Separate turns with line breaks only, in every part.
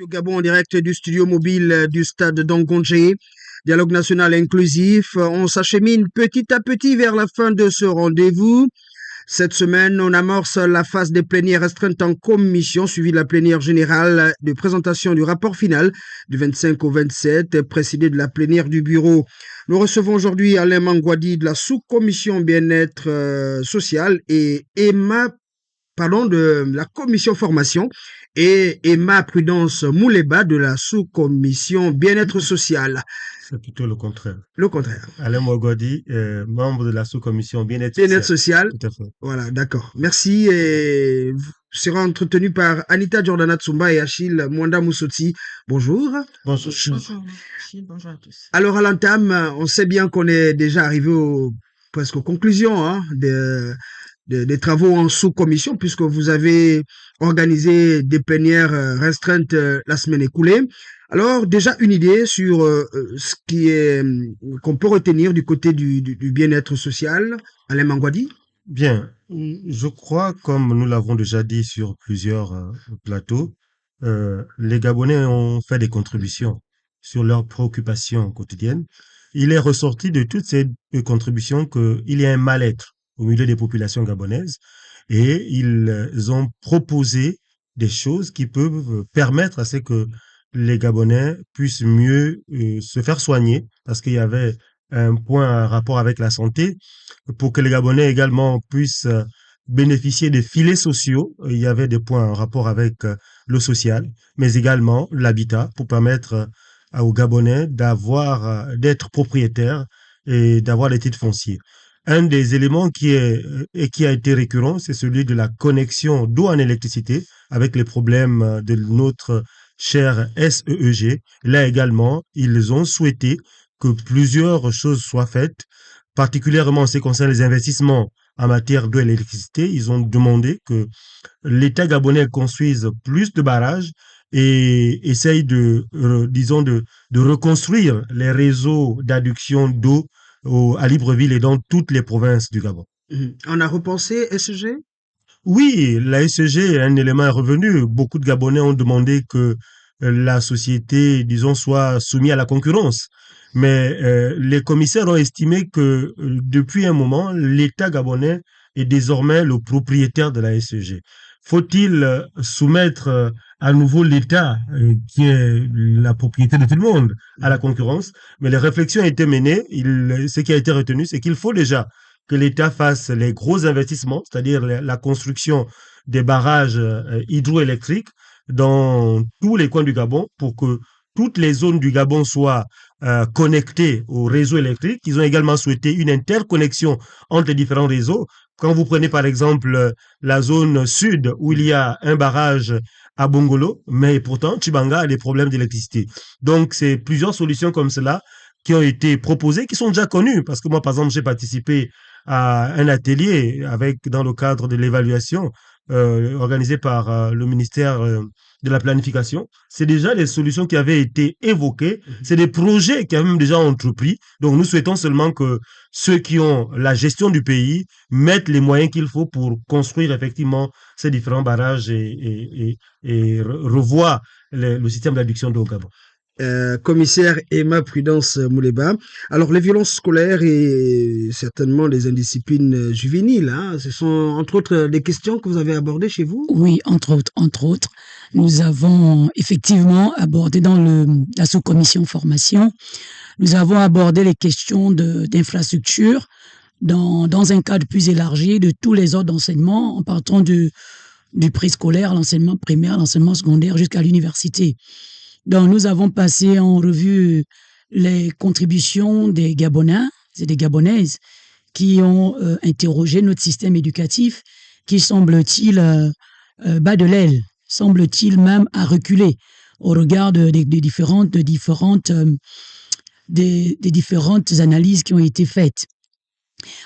Radio Gabon en direct du studio mobile du stade d'Angongé. Dialogue national inclusif. On s'achemine petit à petit vers la fin de ce rendez-vous. Cette semaine, on amorce la phase des plénières restreintes en commission, suivie de la plénière générale de présentation du rapport final du 25 au 27, précédé de la plénière du bureau. Nous recevons aujourd'hui Alain Mangouadi de la sous-commission bien-être social et de la commission formation et Emma Prudence Mouleba de la sous-commission bien-être social.
C'est plutôt le contraire.
Le contraire.
Alain Mogodi, membre de la sous-commission bien-être
Bien-être social.
Tout à fait.
Voilà, d'accord. Merci. Et sera entretenu par Anita Jordana Tsumba et Achille Mwanda Moussoti. Bonjour.
Bonjour.
Bonjour, Achille. Bonjour à tous.
Alors, à l'entame, on sait bien qu'on est déjà arrivé presque aux conclusions des travaux en sous-commission, puisque vous avez organisé des plénières restreintes la semaine écoulée. Alors, déjà une idée sur ce qui est qu'on peut retenir du côté du bien-être social. Alain Mangouadi.
Bien, je crois, comme nous l'avons déjà dit sur plusieurs plateaux, les Gabonais ont fait des contributions sur leurs préoccupations quotidiennes. Il est ressorti de toutes ces contributions qu'il y a un mal-être au milieu des populations gabonaises et ils ont proposé des choses qui peuvent permettre à ce que les Gabonais puissent mieux se faire soigner, parce qu'il y avait un point en rapport avec la santé, pour que les Gabonais également puissent bénéficier des filets sociaux. Il y avait des points en rapport avec le social, mais également l'habitat, pour permettre aux Gabonais d'être propriétaires et d'avoir les titres fonciers. Un des éléments qui a été récurrent, c'est celui de la connexion d'eau en électricité, avec les problèmes de notre cher SEEG. Là également, ils ont souhaité que plusieurs choses soient faites, particulièrement en ce qui concerne les investissements en matière d'eau et d'électricité. Ils ont demandé que l'État gabonais construise plus de barrages et essaye de reconstruire les réseaux d'adduction d'eau à Libreville et dans toutes les provinces du Gabon.
On a repensé SEG?
Oui, la SEG, un élément est revenu. Beaucoup de Gabonais ont demandé que la société, soit soumise à la concurrence. Mais les commissaires ont estimé que depuis un moment, l'État gabonais est désormais le propriétaire de la SEG. Faut-il soumettre à nouveau l'État, qui est la propriété de tout le monde, à la concurrence? Mais les réflexions ont été menées. Ce qui a été retenu, c'est qu'il faut déjà que l'État fasse les gros investissements, c'est-à-dire la construction des barrages hydroélectriques dans tous les coins du Gabon, pour que toutes les zones du Gabon soient connectées au réseau électrique. Ils ont également souhaité une interconnexion entre les différents réseaux. Quand vous prenez par exemple la zone sud où il y a un barrage à Bongolo, mais pourtant Tchibanga a des problèmes d'électricité. Donc c'est plusieurs solutions comme cela qui ont été proposées, qui sont déjà connues. Parce que moi, par exemple, j'ai participé à un atelier dans le cadre de l'évaluation organisé par le ministère de la planification. C'est déjà des solutions qui avaient été évoquées. C'est des projets qui avaient même déjà entrepris. Donc, nous souhaitons seulement que ceux qui ont la gestion du pays mettent les moyens qu'il faut pour construire effectivement ces différents barrages et revoir le système d'adduction d'eau au Gabon.
Commissaire Emma Prudence Mouleba. Alors, les violences scolaires et certainement les indisciplines juvéniles, ce sont entre autres des questions que vous avez abordées chez vous?
Oui, entre autres. Nous avons effectivement abordé dans la sous-commission formation, nous avons abordé les questions d'infrastructure dans un cadre plus élargi de tous les ordres d'enseignement, en partant du préscolaire, l'enseignement primaire, l'enseignement secondaire jusqu'à l'université. Donc, nous avons passé en revue les contributions des Gabonais et des Gabonaises qui ont interrogé notre système éducatif qui, semble-t-il, bat de l'aile, semble-t-il même à reculer au regard des différentes analyses qui ont été faites.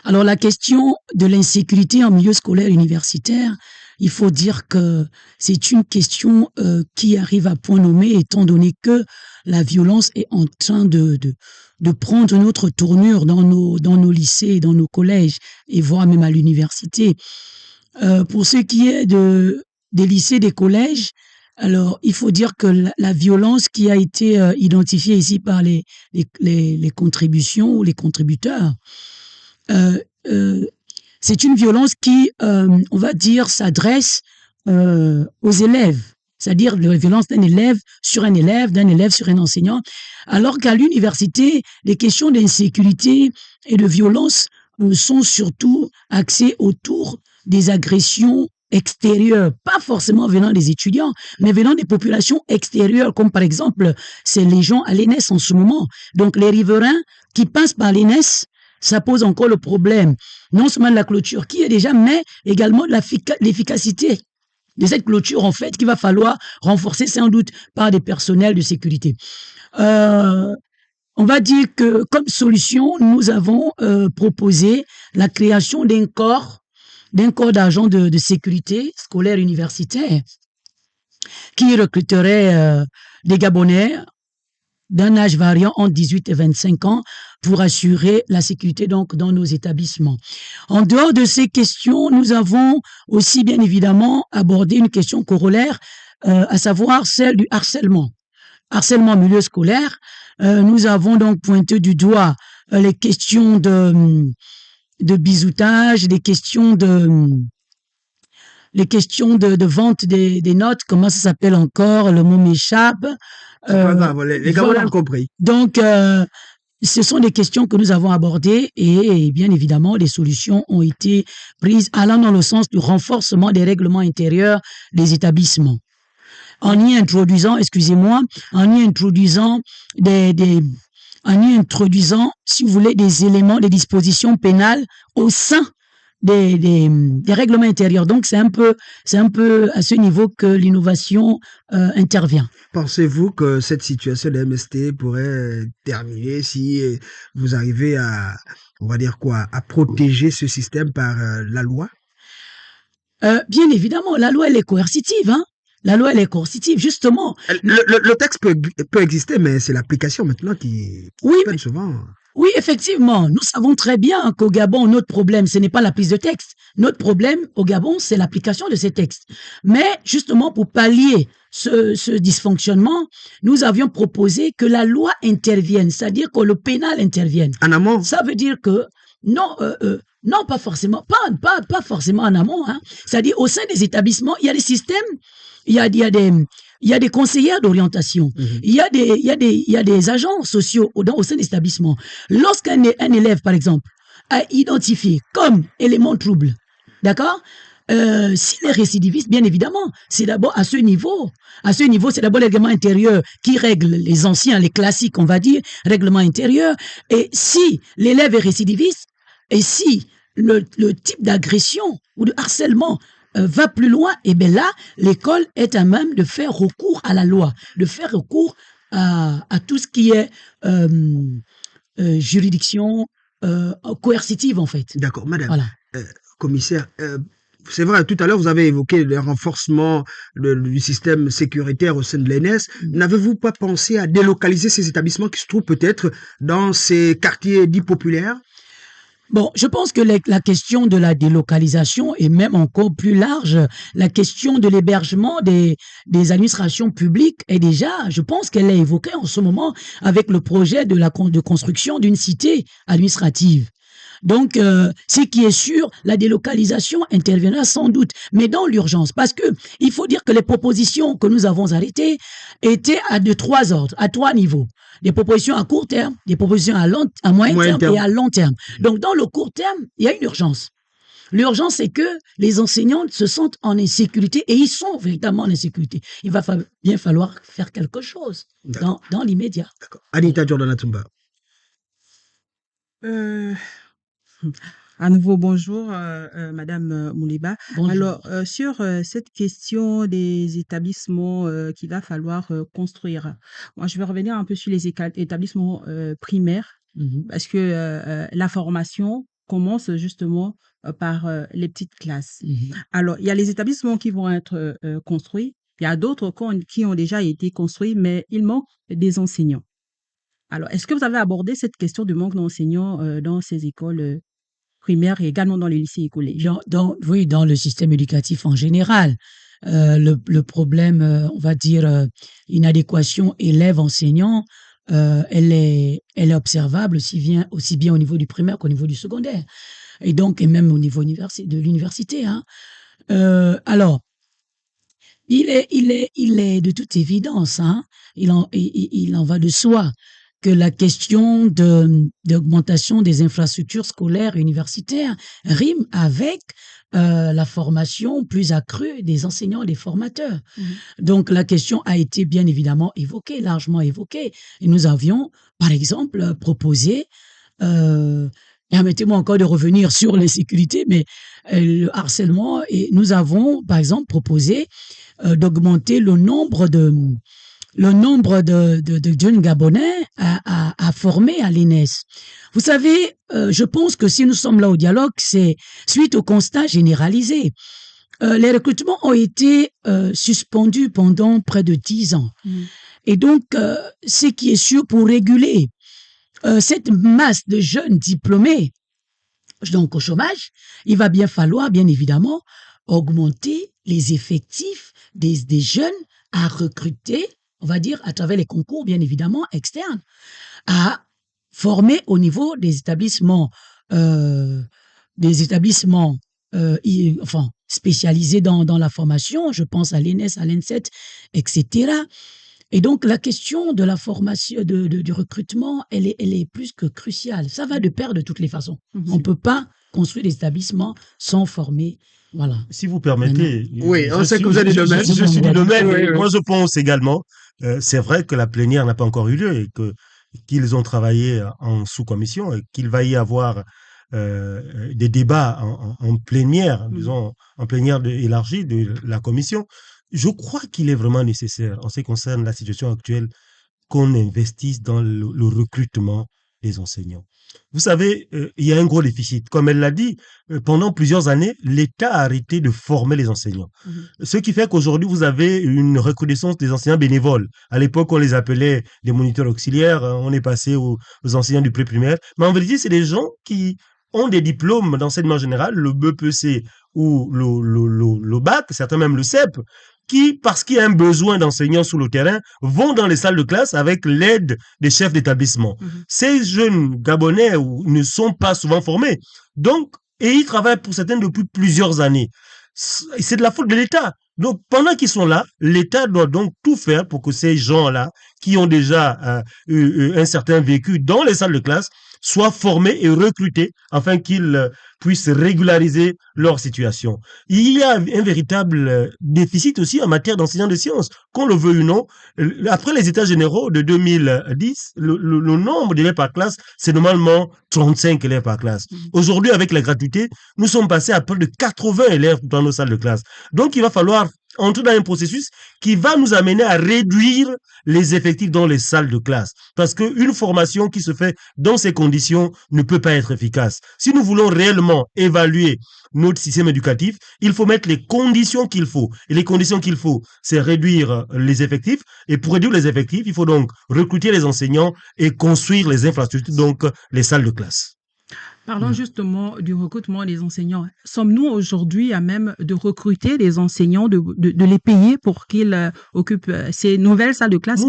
Alors, la question de l'insécurité en milieu scolaire universitaire, il faut dire que c'est une question qui arrive à point nommé, étant donné que la violence est en train de prendre une autre tournure dans nos lycées, dans nos collèges, et voire même à l'université. Pour ce qui est des lycées, des collèges, Alors, il faut dire que la violence qui a été identifiée ici par les contributions ou les contributeurs, euh, euh, c'est une violence qui, on va dire, s'adresse aux élèves, c'est-à-dire la violence d'un élève sur un élève, d'un élève sur un enseignant, alors qu'à l'université, les questions d'insécurité et de violence sont surtout axées autour des agressions extérieures, pas forcément venant des étudiants, mais venant des populations extérieures, comme par exemple, c'est les gens à l'ENS en ce moment. Donc les riverains qui passent par l'ENS, ça pose encore le problème, non seulement de la clôture qui est déjà, mais également de l'efficacité de cette clôture, en fait, qu'il va falloir renforcer sans doute par des personnels de sécurité. On va dire que comme solution, nous avons proposé la création d'un corps d'agents de sécurité scolaire universitaire qui recruterait des Gabonais d'un âge variant entre 18 et 25 ans pour assurer la sécurité donc dans nos établissements. En dehors de ces questions, nous avons aussi bien évidemment abordé une question corollaire, à savoir celle du harcèlement. Harcèlement en milieu scolaire. Nous avons donc pointé du doigt les questions de bizutage, les questions de vente des notes, comment ça s'appelle encore, le mot m'échappe.
C'est pas grave, les Gabonais
voilà.
ont compris.
Donc, ce sont des questions que nous avons abordées et bien évidemment, les solutions ont été prises allant dans le sens du renforcement des règlements intérieurs des établissements. En y introduisant, si vous voulez, des éléments, des dispositions pénales au sein des règlements intérieurs. Donc, c'est un peu à ce niveau que l'innovation intervient.
Pensez-vous que cette situation de MST pourrait terminer si vous arrivez on va dire quoi, à protéger ce système par la loi?
Bien évidemment, la loi, elle est coercitive, hein. La loi, elle est coercitive, justement.
Le texte peut exister, mais c'est l'application maintenant qui peine souvent.
Oui, effectivement. Nous savons très bien qu'au Gabon, notre problème, ce n'est pas la prise de texte. Notre problème au Gabon, c'est l'application de ces textes. Mais justement, pour pallier ce dysfonctionnement, nous avions proposé que la loi intervienne, c'est-à-dire que le pénal intervienne.
En amont?
Ça veut dire que non, non, pas forcément, pas forcément en amont, hein. C'est-à-dire au sein des établissements, il y a des systèmes, il y a des conseillères d'orientation, il y a des agents sociaux au sein des établissements. Lorsqu'un élève, par exemple, a identifié comme élément trouble, d'accord, s'il est récidiviste, bien évidemment, c'est d'abord à ce niveau, c'est d'abord le règlement intérieur qui règle les anciens, les classiques, on va dire, règlement intérieur. Et si l'élève est récidiviste, et si le type d'agression ou de harcèlement va plus loin, et bien là, l'école est à même de faire recours à la loi, de faire recours à tout ce qui est juridiction coercitive, en fait.
D'accord, madame.
Voilà.
Commissaire, c'est vrai, tout à l'heure, vous avez évoqué le renforcement du système sécuritaire au sein de l'ENS. N'avez-vous pas pensé à délocaliser ces établissements qui se trouvent peut-être dans ces quartiers dits populaires?
Bon, je pense que la question de la délocalisation est même encore plus large. La question de l'hébergement des administrations publiques est déjà, je pense qu'elle est évoquée en ce moment avec le projet de construction d'une cité administrative. Donc, ce qui est sûr, la délocalisation interviendra sans doute, mais dans l'urgence, parce que il faut dire que les propositions que nous avons arrêtées étaient de trois ordres, à trois niveaux. Des propositions à court terme, des propositions à moyen terme et à long terme. Donc, dans le court terme, il y a une urgence. L'urgence, c'est que les enseignants se sentent en insécurité et ils sont véritablement en insécurité. Il va bien falloir faire quelque chose dans l'immédiat.
D'accord. Anita Jordan-Atumba.
À nouveau, bonjour, Madame Mouliba.
Bonjour.
Alors, sur cette question des établissements qu'il va falloir construire, moi, je vais revenir un peu sur les établissements primaires, parce que la formation commence justement par les petites classes. Alors, il y a les établissements qui vont être construits, il y a d'autres qui ont déjà été construits, mais il manque des enseignants. Alors, est-ce que vous avez abordé cette question du manque d'enseignants dans ces écoles primaires et également dans les lycées et collèges?
Oui, dans le système éducatif en général. le problème, on va dire, inadéquation élève-enseignant, elle est observable aussi bien au niveau du primaire qu'au niveau du secondaire. Et donc, et même au niveau de l'université, hein. Alors, il est de toute évidence, hein, il en va de soi que la question d'augmentation des infrastructures scolaires et universitaires rime avec la formation plus accrue des enseignants et des formateurs. Donc la question a été bien évidemment évoquée, largement évoquée. Et nous avions, par exemple, proposé, permettez-moi encore de revenir sur les sécurités, mais le harcèlement, et nous avons, par exemple, proposé d'augmenter le nombre de jeunes Gabonais à former à l'INES. Vous savez, je pense que si nous sommes là au dialogue, c'est suite au constat généralisé. Les recrutements ont été suspendus pendant près de 10 ans. Et donc, ce qui est sûr pour réguler cette masse de jeunes diplômés, donc au chômage, il va bien falloir, bien évidemment, augmenter les effectifs des jeunes à recruter, on va dire, à travers les concours, bien évidemment, externes, à former au niveau des établissements spécialisés dans la formation, je pense à l'INES, à l'ENSET, etc. Et donc, la question de la formation, du recrutement, elle est plus que cruciale. Ça va de pair de toutes les façons. On ne peut pas construire des établissements sans former. Voilà.
Si vous permettez.
Oui, on sait que vous êtes du domaine.
Je suis du domaine.
Oui.
Moi, je pense également, c'est vrai que la plénière n'a pas encore eu lieu et qu'ils ont travaillé en sous-commission et qu'il va y avoir des débats en plénière, disons, en plénière élargie de la commission. Je crois qu'il est vraiment nécessaire, en ce qui concerne la situation actuelle, qu'on investisse dans le recrutement des enseignants. Vous savez, il y a un gros déficit. Comme elle l'a dit, pendant plusieurs années, l'État a arrêté de former les enseignants. Ce qui fait qu'aujourd'hui, vous avez une recrudescence des enseignants bénévoles. À l'époque, on les appelait des moniteurs auxiliaires. On est passé aux enseignants du pré-primaire. Mais en vérité, c'est des gens qui ont des diplômes d'enseignement général, le BEPC ou le bac, certains même le CEP, qui, parce qu'il y a un besoin d'enseignants sur le terrain, vont dans les salles de classe avec l'aide des chefs d'établissement. Ces jeunes Gabonais ne sont pas souvent formés. Donc, et ils travaillent pour certains depuis plusieurs années. C'est de la faute de l'État. Donc, pendant qu'ils sont là, l'État doit donc tout faire pour que ces gens-là, qui ont déjà un certain vécu dans les salles de classe, soient formés et recrutés afin qu'ils puissent régulariser leur situation. Il y a un véritable déficit aussi en matière d'enseignants de sciences. Qu'on le veut ou non, après les états généraux de 2010, le nombre d'élèves par classe, c'est normalement 35 élèves par classe. Aujourd'hui, avec la gratuité, nous sommes passés à près de 80 élèves dans nos salles de classe. Donc, il va falloir entrer dans un processus qui va nous amener à réduire les effectifs dans les salles de classe. Parce qu'une formation qui se fait dans ces conditions ne peut pas être efficace. Si nous voulons réellement évaluer notre système éducatif, il faut mettre les conditions qu'il faut. Et les conditions qu'il faut, c'est réduire les effectifs. Et pour réduire les effectifs, il faut donc recruter les enseignants et construire les infrastructures, donc les salles de classe.
Parlons justement du recrutement des enseignants. Sommes-nous aujourd'hui à même de recruter des enseignants, de les payer pour qu'ils occupent ces nouvelles salles de classe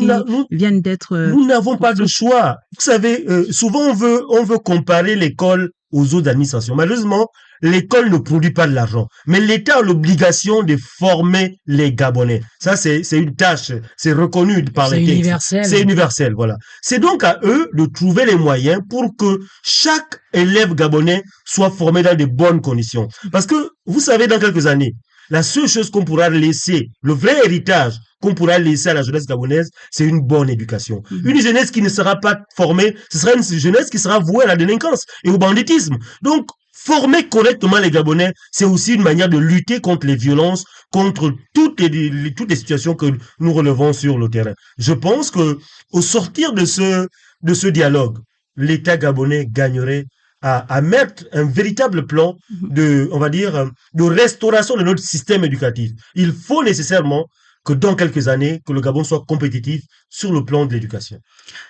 viennent d'être...
Nous n'avons pas de choix. Vous savez, souvent on veut comparer l'école aux autres administrations. Malheureusement, l'école ne produit pas de l'argent. Mais l'État a l'obligation de former les Gabonais. Ça, c'est une tâche. C'est reconnu par les textes. C'est universel. C'est universel, voilà. C'est donc à eux de trouver les moyens pour que chaque élève gabonais soit formé dans de bonnes conditions. Parce que, vous savez, dans quelques années, la seule chose qu'on pourra laisser, le vrai héritage qu'on pourra laisser à la jeunesse gabonaise, c'est une bonne éducation. Une jeunesse qui ne sera pas formée, ce sera une jeunesse qui sera vouée à la délinquance et au banditisme. Donc, former correctement les Gabonais, c'est aussi une manière de lutter contre les violences, contre toutes les situations que nous relevons sur le terrain. Je pense que, au sortir de ce dialogue, l'État gabonais gagnerait à mettre un véritable plan on va dire, de restauration de notre système éducatif. Il faut nécessairement que dans quelques années, que le Gabon soit compétitif sur le plan de l'éducation.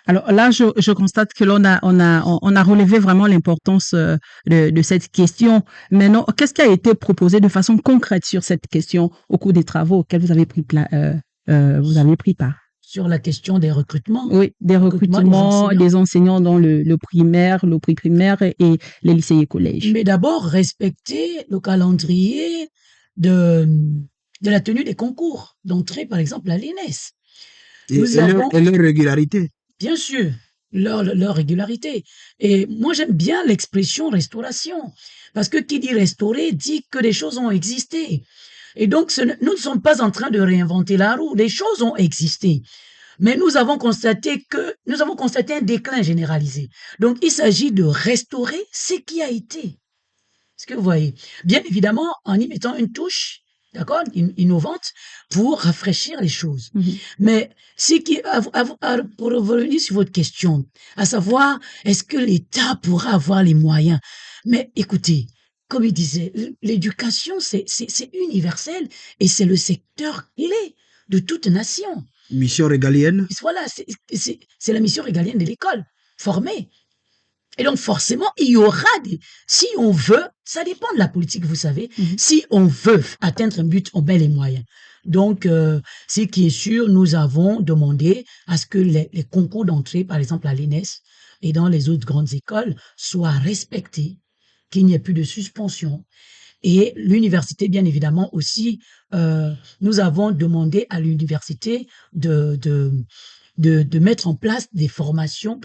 Alors là, je constate que l'on a relevé vraiment l'importance de cette question. Maintenant, qu'est-ce qui a été proposé de façon concrète sur cette question au cours des travaux auxquels vous avez pris part?
Sur la question des recrutements.
Oui, des recrutements des enseignants dans le primaire, le pré-primaire et les lycées et collèges.
Mais d'abord, respecter le calendrier de la tenue des concours d'entrée, par exemple, à l'INES.
Et leur régularité.
Bien sûr, leur régularité. Et moi, j'aime bien l'expression restauration. Parce que qui dit restaurer dit que les choses ont existé. Et donc, nous ne sommes pas en train de réinventer la roue. Les choses ont existé. Mais nous avons constaté un déclin généralisé. Donc, il s'agit de restaurer ce qui a été. Est-ce que vous voyez? Bien évidemment, en y mettant une touche, d'accord, innovante, pour rafraîchir les choses. Mais pour revenir sur votre question, à savoir, est-ce que l'État pourra avoir les moyens? Mais écoutez, comme il disait, l'éducation, c'est universel et c'est le secteur clé de toute nation.
Mission régalienne.
Voilà, c'est la mission régalienne de l'école, former. Et donc, forcément, il y aura si on veut, ça dépend de la politique, vous savez, si on veut atteindre un but, on met les moyens. Donc, ce qui est sûr, nous avons demandé à ce que les concours d'entrée, par exemple à l'INES et dans les autres grandes écoles, soient respectés, qu'il n'y ait plus de suspension. Et l'université, bien évidemment, aussi, nous avons demandé à l'université de mettre en place des formations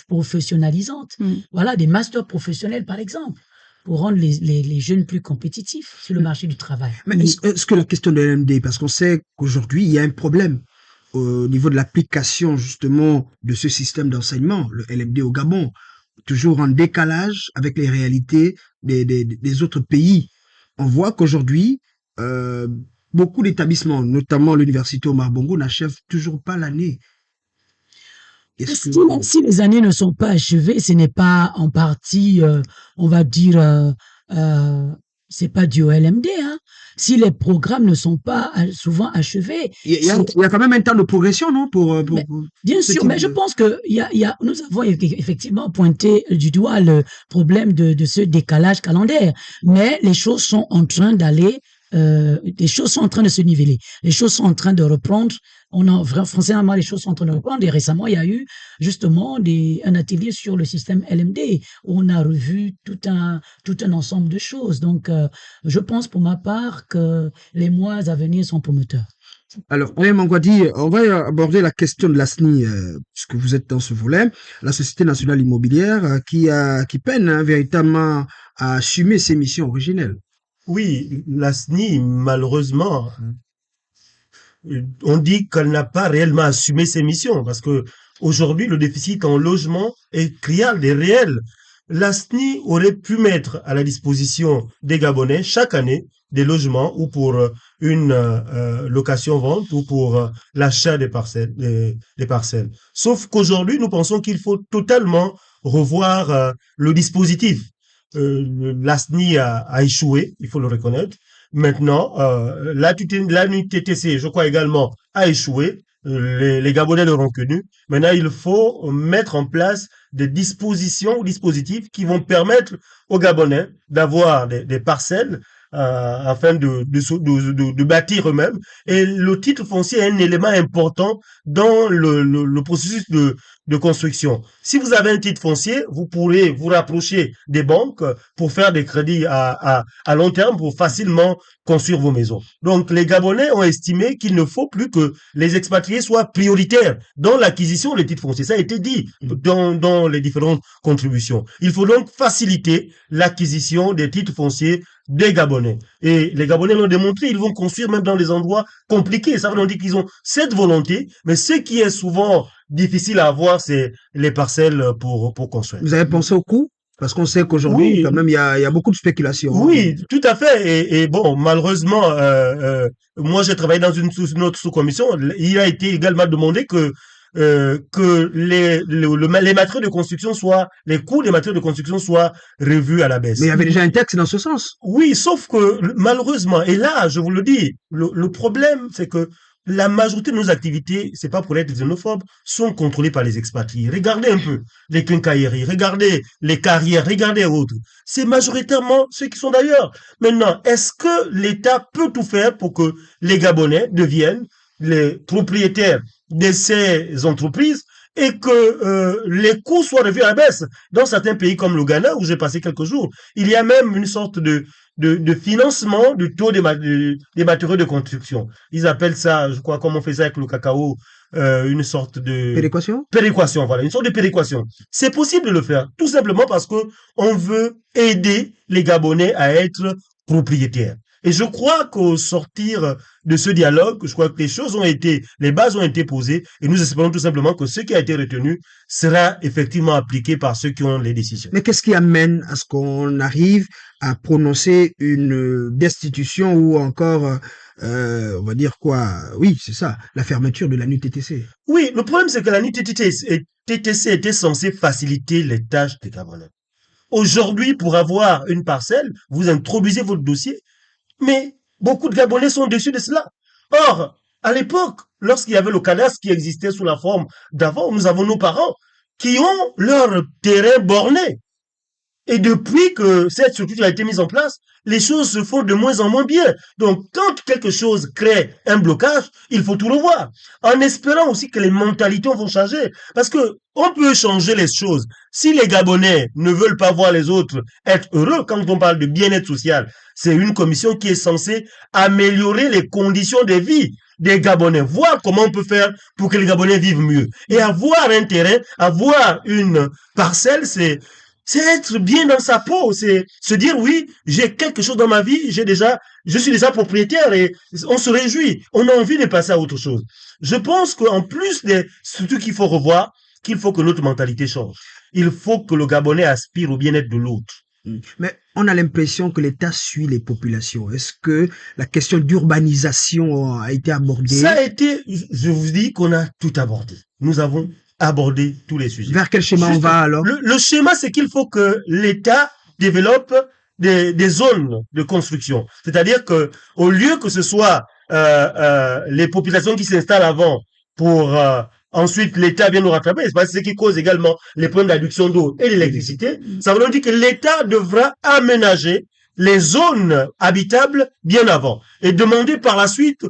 professionnalisantes. Voilà, des masters professionnels, par exemple, pour rendre les jeunes plus compétitifs sur le marché du travail.
Mais est-ce que la question de l'LMD, parce qu'on sait qu'aujourd'hui, il y a un problème au niveau de l'application, justement, de ce système d'enseignement, le LMD au Gabon, toujours en décalage avec les réalités des autres pays. On voit qu'aujourd'hui, beaucoup d'établissements, notamment l'université Omar Bongo, n'achèvent toujours pas l'année.
Si les années ne sont pas achevées, ce n'est pas en partie, on va dire, c'est pas dû au LMD. Hein. Si les programmes ne sont pas souvent achevés,
il y a quand même un temps de progression, non,
bien sûr, mais je pense que nous avons effectivement pointé du doigt le problème de ce décalage calendaire, mais les choses sont en train d'aller. Les choses sont en train de se niveler. Les choses sont en train de reprendre. Forcément, les choses sont en train de reprendre. Et récemment, il y a eu justement un atelier sur le système LMD où on a revu tout un ensemble de choses. Donc, je pense pour ma part que les mois à venir sont promoteurs.
Alors, Mangwadi, on va aborder la question de l'ASNI, puisque vous êtes dans ce volet, la Société nationale immobilière, qui peine véritablement à assumer ses missions originelles.
Oui, la SNI, malheureusement, on dit qu'elle n'a pas réellement assumé ses missions parce que aujourd'hui, le déficit en logement est criard et réel. La SNI aurait pu mettre à la disposition des Gabonais chaque année des logements ou pour une location-vente ou pour l'achat des parcelles. Sauf qu'aujourd'hui, nous pensons qu'il faut totalement revoir le dispositif. L'ASNI a échoué, il faut le reconnaître. Maintenant, l'ANUTTC, je crois également, a échoué. Les Gabonais l'auront connu. Maintenant, il faut mettre en place des dispositifs qui vont permettre aux Gabonais d'avoir des parcelles afin de bâtir eux-mêmes. Et le titre foncier est un élément important dans le processus de construction. Si vous avez un titre foncier, vous pourrez vous rapprocher des banques pour faire des crédits à long terme pour facilement construire vos maisons. Donc, les Gabonais ont estimé qu'il ne faut plus que les expatriés soient prioritaires dans l'acquisition des titres fonciers. Ça a été dit dans les différentes contributions. Il faut donc faciliter l'acquisition des titres fonciers des Gabonais. Et les Gabonais l'ont démontré, ils vont construire même dans des endroits compliqués. Ça veut dire qu'ils ont cette volonté, mais ce qui est souvent difficile à avoir, c'est les parcelles pour construire.
Vous avez pensé au coût? Parce qu'on sait qu'aujourd'hui, quand même, il y a beaucoup de spéculation.
Oui, tout à fait. Et bon, malheureusement, moi, j'ai travaillé dans une autre sous-commission. Il a été également demandé que les matériaux de construction les coûts des matériaux de construction soient revus à la baisse.
Mais il y avait déjà un texte dans ce sens.
Oui, sauf que malheureusement, et là, je vous le dis, le problème, c'est que la majorité de nos activités, c'est pas pour être xénophobe, sont contrôlées par les expatriés. Regardez un peu les quincailleries, regardez les carrières, regardez autres. C'est majoritairement ceux qui sont d'ailleurs. Maintenant, est-ce que l'État peut tout faire pour que les Gabonais deviennent les propriétaires de ces entreprises et que les coûts soient revus à la baisse? Dans certains pays comme le Ghana, où j'ai passé quelques jours, il y a même une sorte de financement du taux des matériaux de construction. Ils appellent ça, je crois, comme on fait ça avec le cacao, une sorte de
Péréquation?
péréquation, voilà, une sorte de péréquation. C'est possible de le faire, tout simplement parce que on veut aider les Gabonais à être propriétaires. Et je crois qu'au sortir de ce dialogue, je crois que les bases ont été posées, et nous espérons tout simplement que ce qui a été retenu sera effectivement appliqué par ceux qui ont les décisions.
Mais qu'est-ce qui amène à ce qu'on arrive à prononcer une destitution ou encore, on va dire quoi? Oui, c'est ça, la fermeture de la NUTTC.
Oui, le problème c'est que la NUTTC était censée faciliter les tâches des Gabonais. Aujourd'hui, pour avoir une parcelle, vous introduisez votre dossier, mais beaucoup de Gabonais sont déçus de cela. Or, à l'époque, lorsqu'il y avait le cadastre qui existait sous la forme d'avant, nous avons nos parents qui ont leur terrain borné. Et depuis que cette structure a été mise en place, les choses se font de moins en moins bien. Donc, quand quelque chose crée un blocage, il faut tout revoir. En espérant aussi que les mentalités vont changer. Parce que on peut changer les choses. Si les Gabonais ne veulent pas voir les autres être heureux, quand on parle de bien-être social, c'est une commission qui est censée améliorer les conditions de vie des Gabonais, voir comment on peut faire pour que les Gabonais vivent mieux. Et avoir un terrain, avoir une parcelle, c'est être bien dans sa peau, c'est se dire oui, j'ai quelque chose dans ma vie, je suis déjà propriétaire et on se réjouit, on a envie de passer à autre chose. Je pense qu'en plus de ce qu'il faut revoir, qu'il faut que notre mentalité change. Il faut que le Gabonais aspire au bien-être de l'autre.
Mais on a l'impression que l'État suit les populations. Est-ce que la question d'urbanisation a été abordée?
Ça a été, je vous dis qu'on a tout abordé. Nous avons abordé tous les sujets.
Vers quel schéma on va alors?
Le schéma, c'est qu'il faut que l'État développe des zones de construction. C'est-à-dire que au lieu que ce soit les populations qui s'installent avant pour ensuite l'État vient nous rattraper, c'est ce qui cause également les problèmes d'adduction d'eau et d'électricité. Ça veut dire que l'État devra aménager les zones habitables bien avant et demander par la suite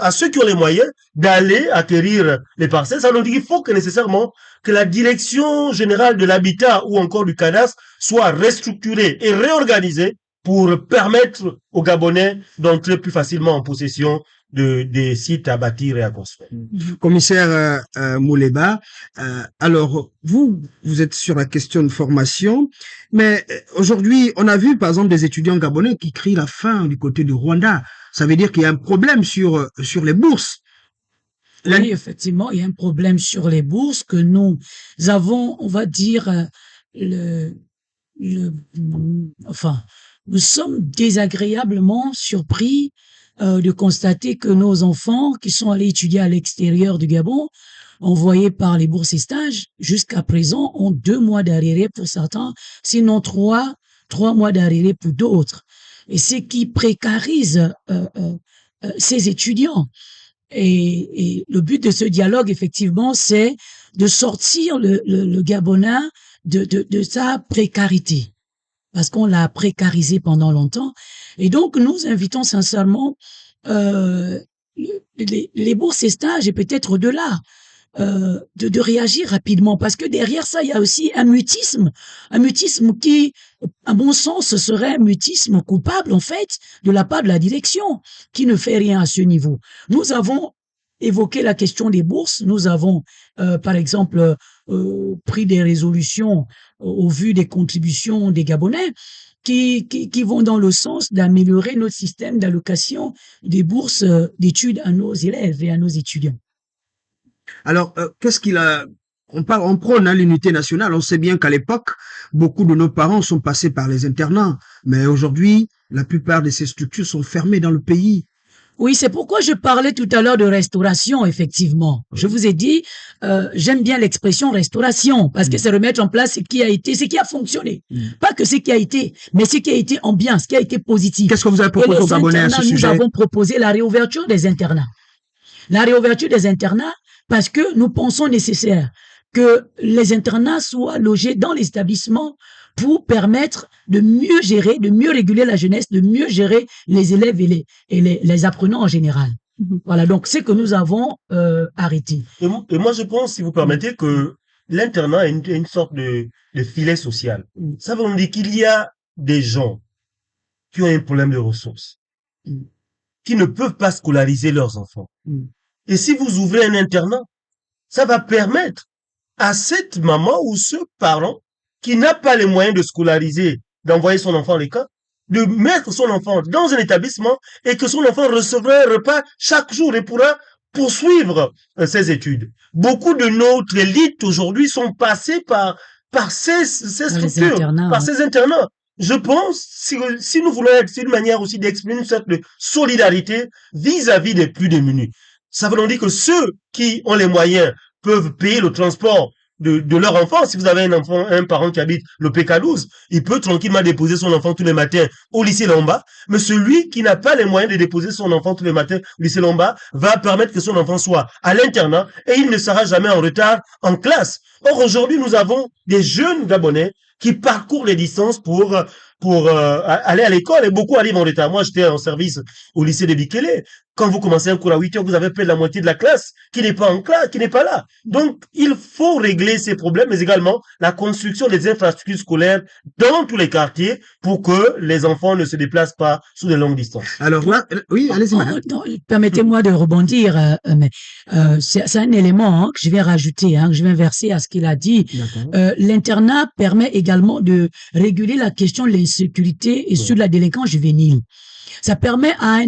à ceux qui ont les moyens d'aller acquérir les parcelles. Ça veut dire qu'il faut que nécessairement que la direction générale de l'habitat ou encore du cadastre soit restructurée et réorganisée pour permettre aux Gabonais d'entrer plus facilement en possession des sites à bâtir et à construire.
Commissaire Mouleba, alors vous êtes sur la question de formation, mais aujourd'hui on a vu par exemple des étudiants gabonais qui crient la faim du côté du Rwanda. Ça veut dire qu'il y a un problème sur les bourses.
Oui, effectivement, il y a un problème sur les bourses que nous avons, on va dire, enfin, nous sommes désagréablement surpris de constater que nos enfants qui sont allés étudier à l'extérieur du Gabon, envoyés par les bourses et stages, jusqu'à présent ont 2 mois d'arriéré pour certains, sinon 3 mois d'arriéré pour d'autres. Et ce qui précarise ces étudiants. Et le but de ce dialogue, effectivement, c'est de sortir le Gabonais de sa précarité. Parce qu'on l'a précarisé pendant longtemps. Et donc, nous invitons sincèrement les bourses et stages et peut-être au-delà de réagir rapidement. Parce que derrière ça, il y a aussi un mutisme qui, à mon sens, serait un mutisme coupable, en fait, de la part de la direction, qui ne fait rien à ce niveau. Nous avons évoqué la question des bourses. Nous avons, par exemple, pris des résolutions au vu des contributions des Gabonais qui vont dans le sens d'améliorer notre système d'allocation des bourses d'études à nos élèves et à nos étudiants.
Alors, qu'est-ce qu'il a... On prône l'unité nationale. On sait bien qu'à l'époque, beaucoup de nos parents sont passés par les internats. Mais aujourd'hui, la plupart de ces structures sont fermées dans le pays.
Oui, c'est pourquoi je parlais tout à l'heure de restauration, effectivement. Je vous ai dit, j'aime bien l'expression restauration, parce que c'est remettre en place ce qui a fonctionné. Pas que ce qui a été, mais ce qui a été en bien, ce qui a été positif.
Qu'est-ce que vous avez proposé aux Gabonais à ce sujet?
Nous avons proposé la réouverture des internats. La réouverture des internats, parce que nous pensons nécessaire que les internats soient logés dans les établissements pour permettre de mieux gérer, de mieux réguler la jeunesse, de mieux gérer les élèves et les apprenants en général. Voilà, donc c'est que nous avons arrêté.
Et moi, je pense, si vous permettez, que l'internat est une sorte de filet social. Ça veut dire qu'il y a des gens qui ont un problème de ressources, qui ne peuvent pas scolariser leurs enfants. Et si vous ouvrez un internat, ça va permettre à cette maman ou ce parent qui n'a pas les moyens de scolariser, d'envoyer son enfant à l'école, de mettre son enfant dans un établissement et que son enfant recevra un repas chaque jour et pourra poursuivre ses études. Beaucoup de notre élite aujourd'hui sont passés par ces structures, par ces internats. Je pense, si nous voulons être une manière aussi d'exprimer une sorte de solidarité vis-à-vis des plus démunis, ça veut dire que ceux qui ont les moyens peuvent payer le transport de leur enfant. Si vous avez un parent qui habite le PK12, il peut tranquillement déposer son enfant tous les matins au lycée Lomba. Mais celui qui n'a pas les moyens de déposer son enfant tous les matins au lycée Lomba va permettre que son enfant soit à l'internat et il ne sera jamais en retard en classe. Or, aujourd'hui, nous avons des jeunes Gabonais qui parcourent les distances pour aller à l'école et beaucoup arrivent en retard. Moi, j'étais en service au lycée de Bikele. Quand vous commencez un cours à 8 heures, vous avez près de la moitié de la classe qui n'est pas en classe, qui n'est pas là. Donc, il faut régler ces problèmes, mais également la construction des infrastructures scolaires dans tous les quartiers pour que les enfants ne se déplacent pas sur de longues distances.
Alors là, oui, allez-y, madame.
Permettez-moi de rebondir, mais c'est un élément que je vais rajouter, que je vais verser à ce qu'il a dit. L'internat permet également de réguler la question de l'insécurité et sur la délinquance juvénile. Ça permet à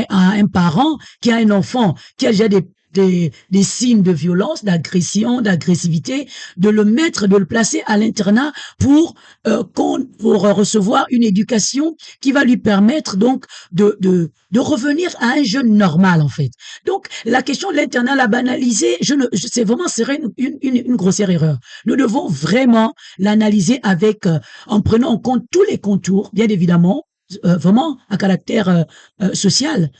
un parent qui a un enfant qui a déjà des signes de violence, d'agression, d'agressivité, de le placer à l'internat pour recevoir une éducation qui va lui permettre donc de revenir à un jeune normal en fait. Donc la question de l'internat, la banaliser, c'est vraiment serait une grossière erreur. Nous devons vraiment l'analyser avec en prenant en compte tous les contours, bien évidemment. Vraiment à caractère social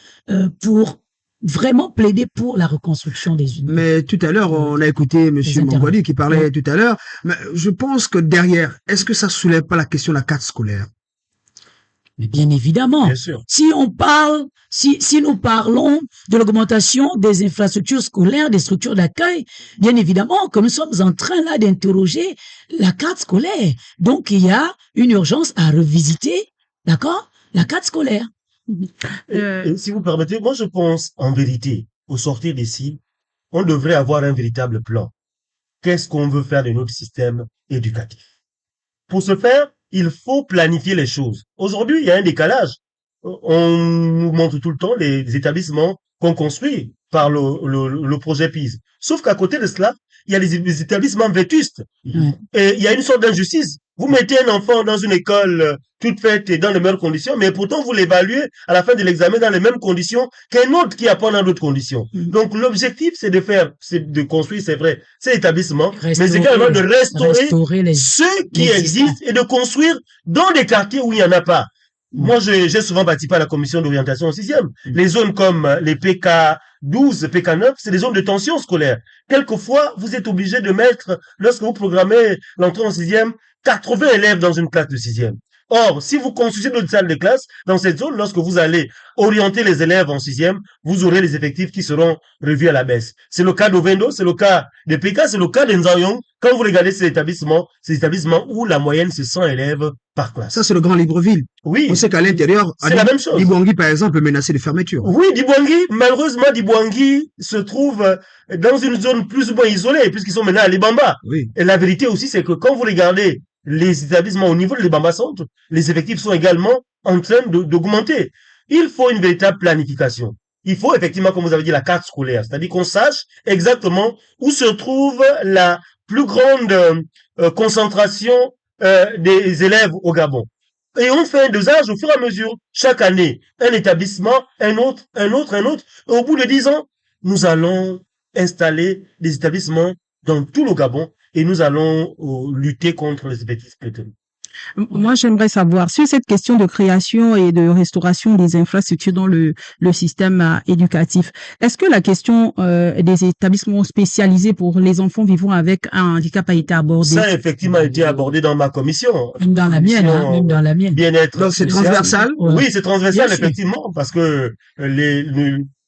pour vraiment plaider pour la reconstruction des unités.
Mais tout à l'heure, on a écouté Monsieur Mangwadi qui parlait tout à l'heure. Mais je pense que derrière, est-ce que ça soulève pas la question de la carte scolaire?
Mais bien évidemment.
Bien sûr.
Si nous parlons de l'augmentation des infrastructures scolaires, des structures d'accueil, bien évidemment que nous sommes en train là d'interroger la carte scolaire. Donc il y a une urgence à revisiter. D'accord? La carte scolaire.
Et si vous permettez, moi je pense en vérité, au sortir d'ici, on devrait avoir un véritable plan. Qu'est-ce qu'on veut faire de notre système éducatif? Pour ce faire, il faut planifier les choses. Aujourd'hui, il y a un décalage. On nous montre tout le temps les établissements qu'on construit par le projet PIS. Sauf qu'à côté de cela, il y a les établissements vétustes. Et il y a une sorte d'injustice. Vous mettez un enfant dans une école toute faite et dans les meilleures conditions, mais pourtant vous l'évaluez à la fin de l'examen dans les mêmes conditions qu'un autre qui apprend dans d'autres conditions. Donc l'objectif, c'est de construire, c'est vrai, ces établissements, mais également de restaurer ceux qui existent et de construire dans des quartiers où il n'y en a pas. Moi, j'ai souvent participé à la commission d'orientation au 6e. Les zones comme les PK12, PK9, c'est des zones de tension scolaire. Quelquefois, vous êtes obligé de mettre, lorsque vous programmez l'entrée en 6e, 80 élèves dans une classe de 6e. Or, si vous construisez d'autres salles de classe dans cette zone, lorsque vous allez orienter les élèves en 6e, vous aurez les effectifs qui seront revus à la baisse. C'est le cas d'Ovendo, c'est le cas de PK, c'est le cas de Nzayong. Quand vous regardez ces établissements où la moyenne c'est 100 élèves par classe.
Ça, c'est le Grand Libreville.
Oui.
On sait qu'à l'intérieur,
c'est la même chose.
Dibouangui, par exemple, est menacé de fermeture.
Oui, Dibouangui, malheureusement, Dibouangui se trouve dans une zone plus ou moins isolée, puisqu'ils sont maintenant à Libamba.
Oui.
Et la vérité aussi, c'est que quand vous regardez les établissements au niveau de Libamba Centre, les effectifs sont également en train d'augmenter. Il faut une véritable planification. Il faut effectivement, comme vous avez dit, la carte scolaire. C'est-à-dire qu'on sache exactement où se trouve la plus grande concentration des élèves au Gabon. Et on fait un dosage au fur et à mesure. Chaque année, un établissement, un autre. Et au bout de 10 ans, nous allons installer des établissements dans tout le Gabon et nous allons lutter contre les effectifs pléthoriques.
Moi, j'aimerais savoir sur cette question de création et de restauration des infrastructures dans le système éducatif. Est-ce que la question des établissements spécialisés pour les enfants vivant avec un handicap a été abordée?
Ça, effectivement, a été abordé dans ma commission.
Même dans la mienne, hein, même dans la mienne.
Bien-être.
Donc, c'est
social.
transversal?
Ouais.
Oui, c'est transversal,
Bien sûr.
effectivement, parce que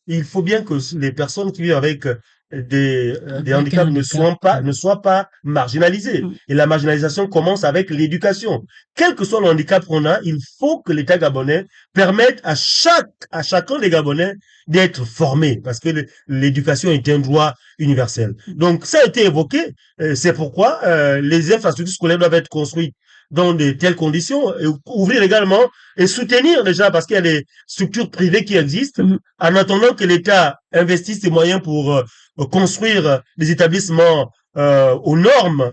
il faut bien que les personnes qui vivent avec des handicaps ne soient pas marginalisées. Et la marginalisation commence avec l'éducation. Quel que soit le handicap qu'on a, il faut que l'État gabonais permette à chacun des Gabonais d'être formé, parce que l'éducation est un droit universel. Donc, ça a été évoqué. C'est pourquoi les infrastructures scolaires doivent être construites dans de telles conditions, et ouvrir également et soutenir déjà, parce qu'il y a des structures privées qui existent, en attendant que l'État investisse ses moyens pour construire des établissements aux normes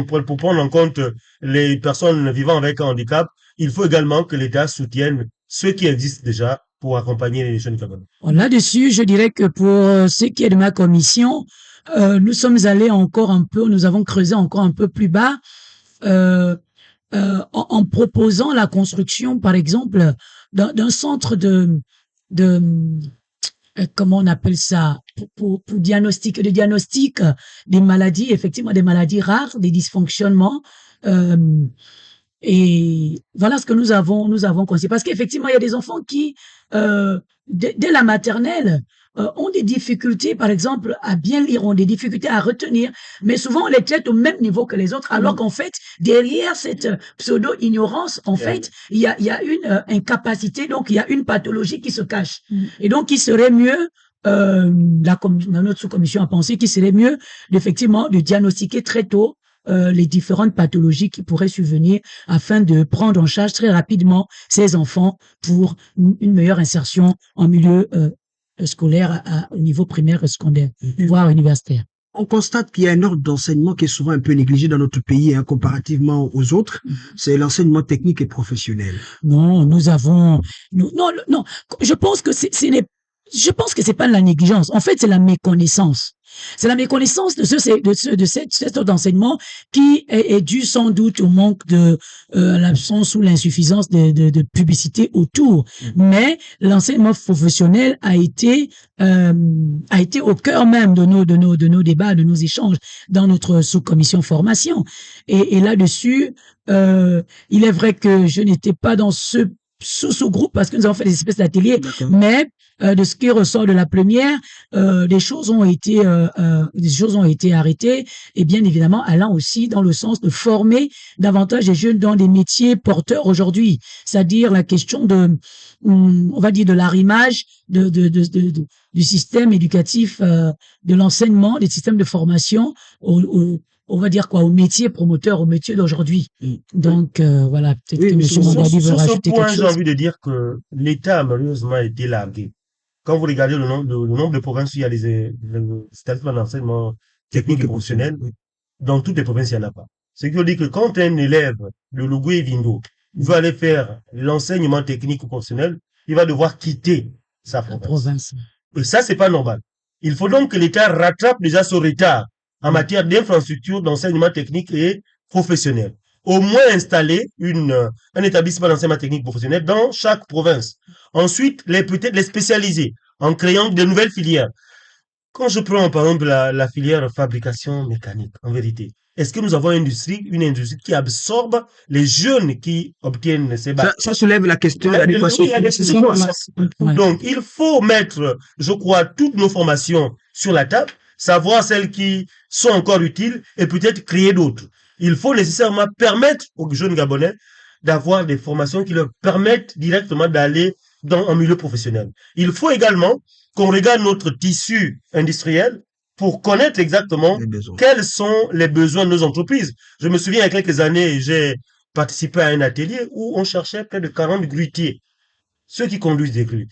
pour prendre en compte les personnes vivant avec un handicap. Il faut également que l'État soutienne ceux qui existent déjà pour accompagner les jeunes Gabonais.
Là-dessus, je dirais que pour ce qui est de ma commission, nous sommes allés encore un peu, nous avons creusé encore un peu plus bas, en proposant la construction, par exemple, d'un centre de comment on appelle ça, pour diagnostic des maladies, effectivement des maladies rares, des dysfonctionnements. Et voilà ce que nous avons conseillé. Parce qu'effectivement, il y a des enfants qui, dès la maternelle, ont des difficultés, par exemple, à bien lire, ont des difficultés à retenir, mais souvent on les traite au même niveau que les autres, alors qu'en fait, derrière cette pseudo-ignorance, en fait, il y a une incapacité, donc il y a une pathologie qui se cache. Et donc, il serait mieux, notre sous-commission a pensé qu'il serait mieux, effectivement, de diagnostiquer très tôt les différentes pathologies qui pourraient survenir afin de prendre en charge très rapidement ces enfants pour une meilleure insertion en milieu scolaire au niveau primaire et secondaire, voire universitaire.
On constate qu'il y a un ordre d'enseignement qui est souvent un peu négligé dans notre pays, hein, comparativement aux autres. C'est l'enseignement technique et professionnel.
Non, non, je pense que je pense que c'est pas de la négligence. En fait, c'est la méconnaissance. C'est la méconnaissance de cet enseignement qui est dû sans doute au manque de l'absence ou l'insuffisance de publicité autour. Mais l'enseignement professionnel a été au cœur même de nos débats, de nos échanges dans notre sous-commission formation. Et là-dessus, il est vrai que je n'étais pas dans ce sous-groupe parce que nous avons fait des espèces d'ateliers, mais de ce qui ressort de la première, des choses ont été arrêtées et bien évidemment allant aussi dans le sens de former davantage les jeunes dans des métiers porteurs aujourd'hui, c'est-à-dire la question on va dire de l'arrimage du système éducatif, de l'enseignement, des systèmes de formation on va dire quoi, au métier promoteur, au métier d'aujourd'hui. Donc, voilà, peut-être que M. Mandadi veut rajouter quelque chose.
J'ai envie de dire que l'État, malheureusement, a été largué. Quand vous regardez le nombre de provinces où il y a les établissements d'enseignement technique et professionnel, dans toutes les provinces, il n'y en a pas. Ce qui veut dire que quand un élève de Logou et Vindo veut aller faire l'enseignement technique ou professionnel, il va devoir quitter sa province. Et ça, c'est pas normal. Il faut donc que l'État rattrape déjà son retard en matière d'infrastructure, d'enseignement technique et professionnel. Au moins installer un établissement d'enseignement technique professionnel dans chaque province. Ensuite, peut-être les spécialiser en créant de nouvelles filières. Quand je prends par exemple la filière fabrication mécanique, en vérité, est-ce que nous avons une industrie qui absorbe les jeunes qui obtiennent ces bacs?
Ça soulève la question de l'adéquation.
Donc, il faut mettre, je crois, toutes nos formations sur la table, savoir celles qui sont encore utiles et peut-être créer d'autres. Il faut nécessairement permettre aux jeunes Gabonais d'avoir des formations qui leur permettent directement d'aller dans un milieu professionnel. Il faut également qu'on regarde notre tissu industriel pour connaître exactement quels sont les besoins de nos entreprises. Je me souviens, il y a quelques années, j'ai participé à un atelier où on cherchait près de 40 grutiers, ceux qui conduisent des grues.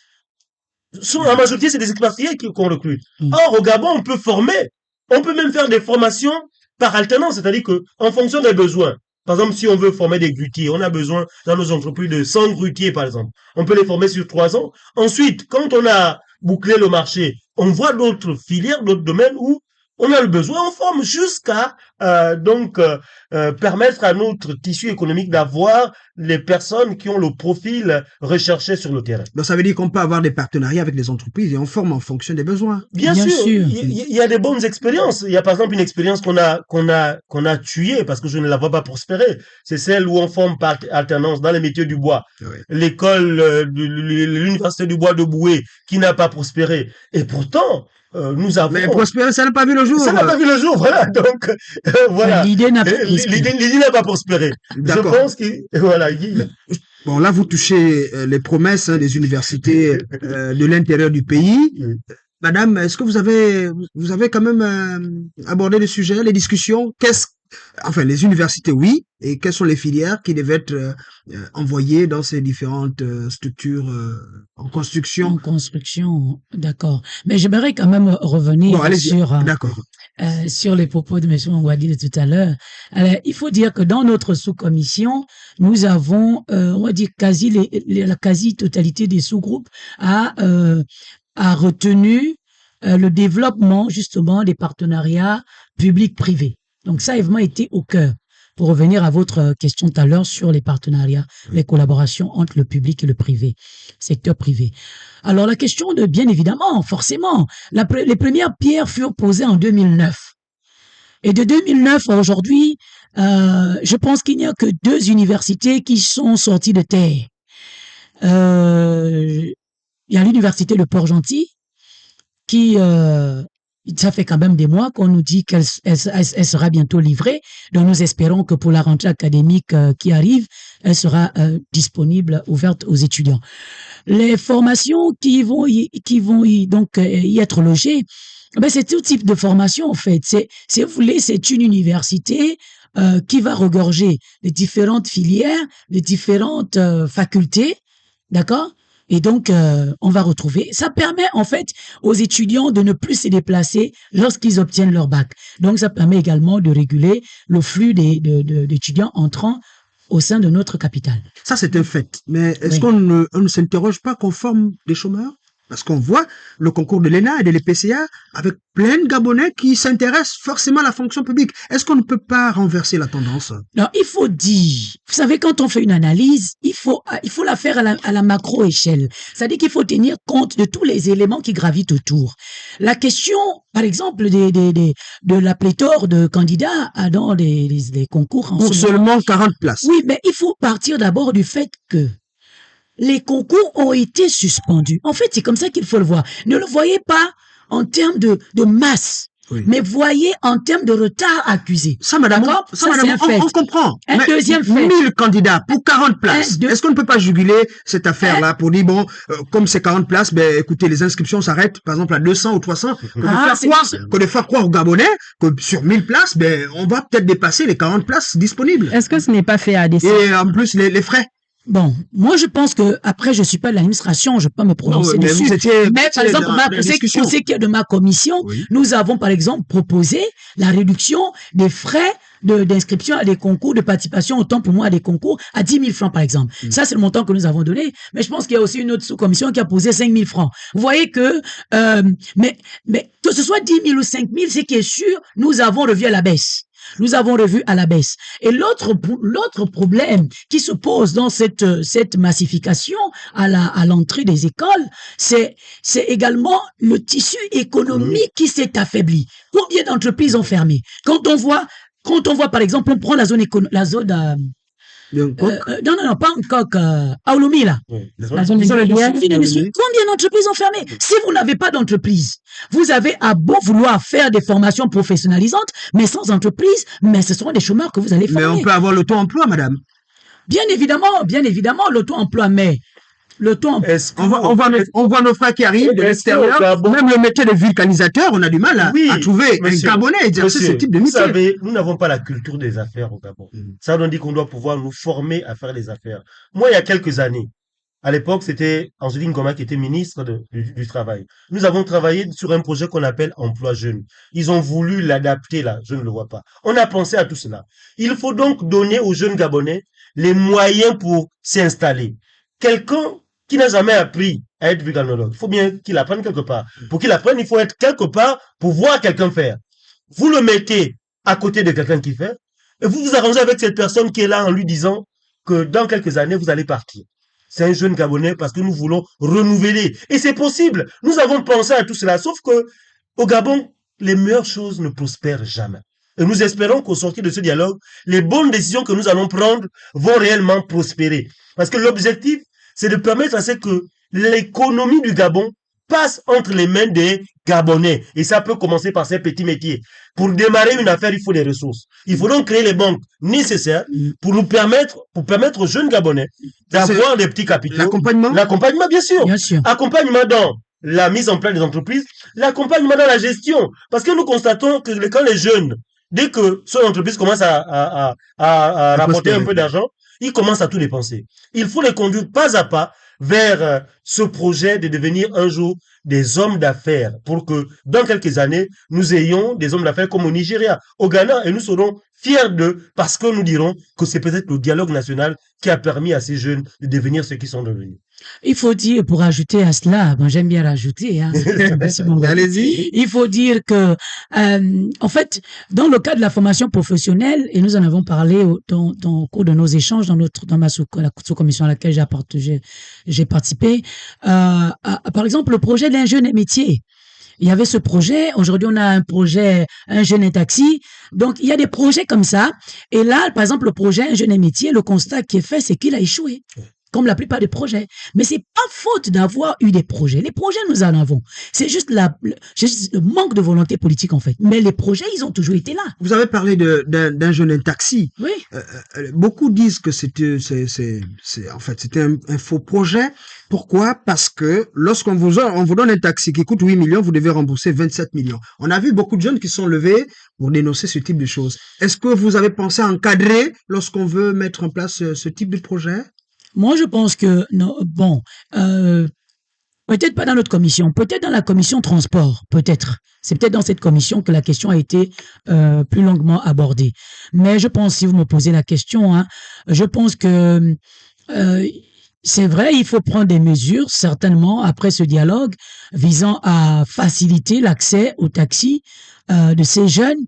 La majorité, c'est des expatriés qu'on recrute. Or, au Gabon, on peut former. On peut même faire des formations par alternance, c'est-à-dire que, en fonction des besoins. Par exemple, si on veut former des grutiers, on a besoin dans nos entreprises de 100 grutiers, par exemple. On peut les former sur 3 ans. Ensuite, quand on a bouclé le marché, on voit d'autres filières, d'autres domaines où on a le besoin, on forme jusqu'à permettre à notre tissu économique d'avoir les personnes qui ont le profil recherché sur le terrain.
Donc ça veut dire qu'on peut avoir des partenariats avec les entreprises et on forme en fonction des besoins.
Bien sûr. Il y a des bonnes expériences. Il y a par exemple une expérience qu'on a tuée parce que je ne la vois pas prospérer. C'est celle où on forme par alternance dans les métiers du bois. Oui. L'école, l'université du bois de Boué qui n'a pas prospéré. Et pourtant, nous avons...
Mais prospérer, ça n'a pas vu le jour.
Ça n'a pas vu le jour, voilà. Donc, voilà.
L'idée n'a pas
prospéré. Je pense que, voilà.
Bon, là, vous touchez les promesses des universités de l'intérieur du pays. Madame, est-ce que vous avez quand même abordé le sujet, les discussions? Enfin, les universités, oui. Et quelles sont les filières qui devaient être envoyées dans ces différentes structures en construction?
En construction, d'accord. Mais j'aimerais quand même revenir sur les propos de M. Ngouadi de tout à l'heure. Il faut dire que dans notre sous-commission, nous avons, on va dire, la quasi-totalité des sous-groupes a retenu le développement, justement, des partenariats publics-privés. Donc ça a vraiment été au cœur. Pour revenir à votre question tout à l'heure sur les partenariats, les collaborations entre le public et le privé, secteur privé. Alors la question de, bien évidemment, forcément, les premières pierres furent posées en 2009. Et de 2009 à aujourd'hui, je pense qu'il n'y a que 2 universités qui sont sorties de terre. Il y a l'université de Port-Gentil qui... ça fait quand même des mois qu'on nous dit qu'elle sera bientôt livrée. Donc, nous espérons que pour la rentrée académique qui arrive, elle sera disponible, ouverte aux étudiants. Les formations qui vont y être logées, ben, c'est tout type de formation, en fait. Si vous voulez, c'est une université qui va regorger les différentes filières, les différentes facultés, d'accord? Et donc, on va retrouver. Ça permet, en fait, aux étudiants de ne plus se déplacer lorsqu'ils obtiennent leur bac. Donc, ça permet également de réguler le flux d'étudiants entrant au sein de notre capitale.
Ça, c'est un fait. Mais est-ce qu'on ne s'interroge pas qu'on forme des chômeurs? Parce qu'on voit le concours de l'ENA et de l'EPCA avec plein de Gabonais qui s'intéressent forcément à la fonction publique. Est-ce qu'on ne peut pas renverser la tendance?
Non, il faut dire, vous savez, quand on fait une analyse, il faut la faire à la macro-échelle. C'est-à-dire qu'il faut tenir compte de tous les éléments qui gravitent autour. La question, par exemple, de la pléthore de candidats dans les concours.
Pour seulement 40 places.
Oui, mais il faut partir d'abord du fait que les concours ont été suspendus. En fait, c'est comme ça qu'il faut le voir. Ne le voyez pas en termes de masse, mais voyez en termes de retard accusé.
Ça, madame, on comprend.
Un deuxième fait.
1000 candidats pour 40 places. Est-ce qu'on ne peut pas juguler cette affaire-là pour dire, bon, comme c'est 40 places, ben, écoutez, les inscriptions s'arrêtent, par exemple, à 200 ou 300, que de faire croire aux Gabonais que sur 1000 places, ben, on va peut-être dépasser les 40 places disponibles.
Est-ce que ce n'est pas fait à dessein?
Et en plus, les frais.
Bon, moi je pense que après je suis pas de l'administration, je peux pas me prononcer dessus. Mais par exemple, pour ce qui est de ma commission, nous avons par exemple proposé la réduction des frais d'inscription à des concours, de participation, autant pour moi à des concours, à 10 000 francs par exemple. Ça c'est le montant que nous avons donné. Mais je pense qu'il y a aussi une autre sous-commission qui a posé 5 000 francs. Vous voyez que, mais que ce soit 10 000 ou 5 000, ce qui est sûr, nous avons revu à la baisse. Nous avons revu à la baisse. Et l'autre problème qui se pose dans cette massification à l'entrée des écoles, c'est également le tissu économique qui s'est affaibli. Combien d'entreprises ont fermé? Quand on voit par exemple, on prend la zone non, pas Hancock, Aouloumi, là. La zone combien d'entreprises ont fermé? Si vous n'avez pas d'entreprise, vous avez à beau vouloir faire des formations professionnalisantes, mais sans entreprise, mais ce seront des chômeurs que vous allez former.
Mais on peut avoir l'auto-emploi, madame.
Bien évidemment, l'auto-emploi, mais
on voit nos frères qui arrivent de l'extérieur. Même le métier de vulcanisateur, on a du mal à trouver un Gabonais exercer ce type de métier.
Vous savez, nous n'avons pas la culture des affaires au Gabon. Ça veut dire qu'on doit pouvoir nous former à faire les affaires. Moi, il y a quelques années, à l'époque, c'était Angeline Goma qui était ministre du Travail. Nous avons travaillé sur un projet qu'on appelle Emploi Jeune. Ils ont voulu l'adapter là, je ne le vois pas. On a pensé à tout cela. Il faut donc donner aux jeunes Gabonais les moyens pour s'installer. Quelqu'un qui n'a jamais appris à être vulcanologue, il faut bien qu'il apprenne quelque part. Pour qu'il apprenne, il faut être quelque part pour voir quelqu'un faire. Vous le mettez à côté de quelqu'un qui fait, et vous vous arrangez avec cette personne qui est là en lui disant que dans quelques années, vous allez partir. C'est un jeune Gabonais parce que nous voulons renouveler. Et c'est possible. Nous avons pensé à tout cela, sauf que au Gabon, les meilleures choses ne prospèrent jamais. Et nous espérons qu'au sortir de ce dialogue, les bonnes décisions que nous allons prendre vont réellement prospérer. Parce que l'objectif, c'est de permettre à ce que l'économie du Gabon passe entre les mains des Gabonais. Et ça peut commencer par ces petits métiers. Pour démarrer une affaire, il faut des ressources. Il faut donc créer les banques nécessaires pour permettre aux jeunes Gabonais d'avoir des petits capitaux.
L'accompagnement?
L'accompagnement, bien sûr.
Bien sûr.
Accompagnement dans la mise en place des entreprises, l'accompagnement dans la gestion. Parce que nous constatons que quand les jeunes, dès que son entreprise commence à rapporter un peu d'argent, ils commencent à tout dépenser. Il faut les conduire pas à pas vers ce projet de devenir un jour des hommes d'affaires pour que dans quelques années, nous ayons des hommes d'affaires comme au Nigeria, au Ghana, et nous serons fiers d'eux parce que nous dirons que c'est peut-être le dialogue national qui a permis à ces jeunes de devenir ce qu'ils sont devenus.
Il faut dire, pour ajouter à cela, bon, j'aime bien rajouter, hein,
allez-y.
Il faut dire que, en fait, dans le cas de la formation professionnelle, et nous en avons parlé au cours de nos échanges dans la sous-commission à laquelle j'ai participé, par exemple, le projet d'un jeune métier. Il y avait ce projet. Aujourd'hui, on a un projet, un jeune et taxi. Donc, il y a des projets comme ça. Et là, par exemple, le projet, un jeune et métier, le constat qui est fait, c'est qu'il a échoué. Comme la plupart des projets. Mais c'est pas faute d'avoir eu des projets. Les projets, nous en avons. C'est juste le manque de volonté politique, en fait. Mais les projets, ils ont toujours été là.
Vous avez parlé d'un jeune et taxi.
Oui.
Beaucoup disent que c'était un faux projet. Pourquoi? Parce que lorsqu'on vous donne un taxi qui coûte 8 millions, vous devez rembourser 27 millions. On a vu beaucoup de jeunes qui sont levés pour dénoncer ce type de choses. Est-ce que vous avez pensé à encadrer lorsqu'on veut mettre en place ce type de projet?
Moi, je pense que, non, bon, peut-être pas dans notre commission, peut-être dans la commission transport, peut-être. C'est peut-être dans cette commission que la question a été plus longuement abordée. Mais je pense, si vous me posez la question, hein, je pense que c'est vrai, il faut prendre des mesures, certainement, après ce dialogue, visant à faciliter l'accès au taxi de ces jeunes.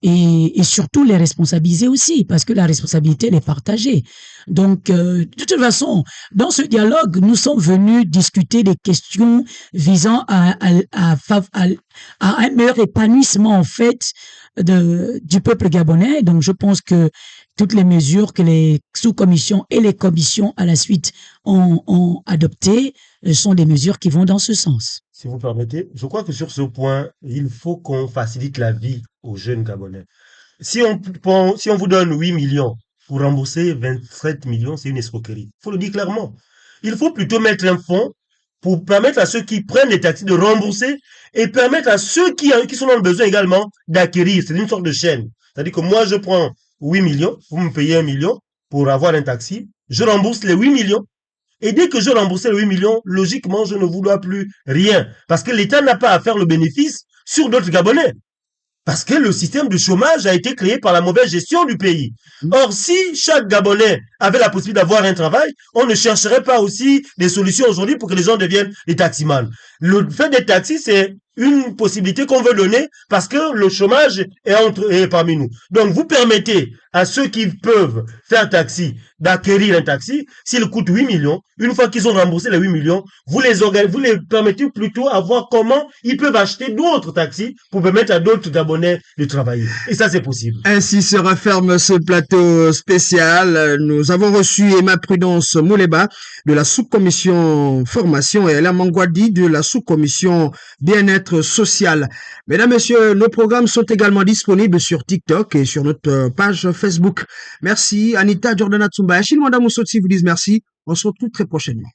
Et surtout les responsabiliser aussi, parce que la responsabilité elle est partagée. Donc, de toute façon, dans ce dialogue, nous sommes venus discuter des questions visant à un meilleur épanouissement, en fait, du peuple gabonais. Donc, je pense que toutes les mesures que les sous-commissions et les commissions à la suite ont adoptées sont des mesures qui vont dans ce sens.
Si vous permettez, je crois que sur ce point, il faut qu'on facilite la vie aux jeunes Gabonais. Si on vous donne 8 millions pour rembourser 27 millions, c'est une escroquerie. Il faut le dire clairement. Il faut plutôt mettre un fonds pour permettre à ceux qui prennent les taxis de rembourser et permettre à ceux qui sont dans le besoin également d'acquérir. C'est une sorte de chaîne. C'est-à-dire que moi, je prends 8 millions, vous me payez 1 million pour avoir un taxi, je rembourse les 8 millions. Et dès que je rembourse les 8 millions, logiquement, je ne vous dois plus rien. Parce que l'État n'a pas à faire le bénéfice sur d'autres Gabonais. Parce que le système de chômage a été créé par la mauvaise gestion du pays. Or, si chaque Gabonais avait la possibilité d'avoir un travail, on ne chercherait pas aussi des solutions aujourd'hui pour que les gens deviennent des taximans. Le fait des taxis, c'est une possibilité qu'on veut donner parce que le chômage est parmi nous. Donc, vous permettez à ceux qui peuvent faire taxi d'acquérir un taxi. S'il coûte 8 millions, une fois qu'ils ont remboursé les 8 millions, vous les permettez plutôt à voir comment ils peuvent acheter d'autres taxis pour permettre à d'autres abonnés de travailler. Et ça, c'est possible.
Ainsi se referme ce plateau spécial. Nous avons reçu Emma Prudence Mouleba de la sous-commission formation et Ella Mangwadi de la sous-commission bien-être social. Mesdames, Messieurs, nos programmes sont également disponibles sur TikTok et sur notre page Facebook. Merci. Anita Jordana Tsumba et Chilwanda Moussotsi vous disent merci. On se retrouve très prochainement.